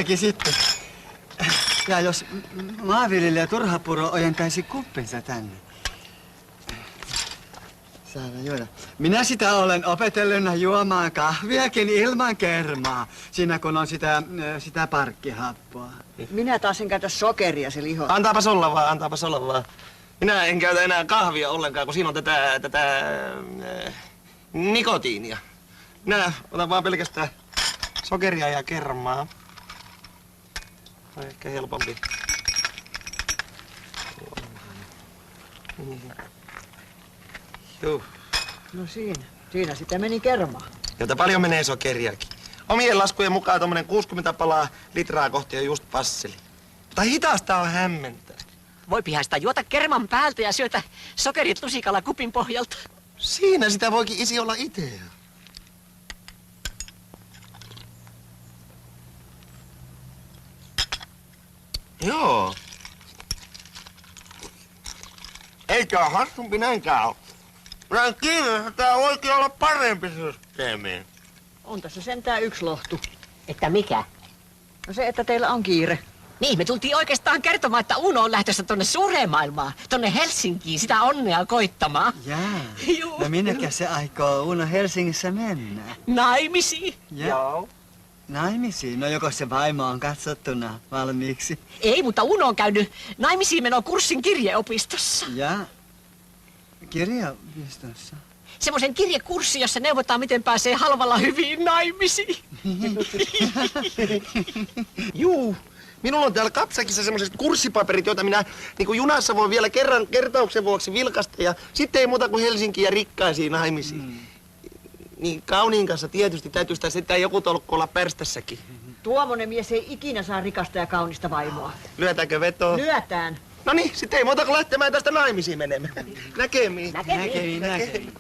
Sitten. Ja jos maanviljelijä Turhapuro ojentaisi kuppinsa tänne. Saadaan juoda. Minä sitä olen opetellena juomaan kahviakin ilman kermaa. Siinä kun on sitä parkkihappoa. Minä taas en käytä sokeria, se liho. Antaapas olla vaan. Minä en käytä enää kahvia ollenkaan, kun siinä on tätä nikotiinia. Minä otan vaan pelkästään sokeria ja kermaa. On ehkä helpompi. Juh. No siinä sitä meni kermaa. Jota paljon menee sokeriakin. Omien laskujen mukaan tommonen 60 palaa litraa kohti on just passeli. Mutta hitaasta on hämmentää. Voipihan sitä juota kerman päältä ja syötä sokerit lusikalla kupin pohjalta. Siinä sitä voikin isi olla itse. Joo. Ei tää hassumpi näinkään oo. Näin kiinni, tää voikin olla parempi systeemi. On tässä sentään yksi lohtu. Että mikä? No se, että teillä on kiire. Niin, me tultiin oikeastaan kertomaan, että Uno on lähtössä tonne suureen maailmaan, tonne Helsinkiin, sitä onnea koittamaan. Jaa. Juu. No minnekä se aikoo Uno Helsingissä mennä? Naimisiin. Joo. Naimisiin? No joko se vaimo on katsottuna valmiiksi? Ei, mutta Uno on käynyt naimisiin menokurssin kirjeopistossa. Ja kirjapistossa. Semmoisen kirjekurssin, jossa neuvotaan, miten pääsee halvalla hyviin naimisiin. Juu. Minulla on täällä kapsakissa semmoiset kurssipaperit, joita minä niin junassa voin vielä kerran kertauksen vuoksi vilkaista. Ja sitten ei muuta kuin Helsinkiin ja rikkaisiin naimisiin. Niin kauniin kanssa tietysti täytyy sitä sitten joku tolkku olla pärstässäkin. Tuommoinen mies ei ikinä saa rikasta ja kaunista vaimoa. Lyötäänkö vetoa? Lyötään. No niin, sitten ei muuta kuin lähtemään tästä naimisiin menemään. Näkemiin. Näkemiin.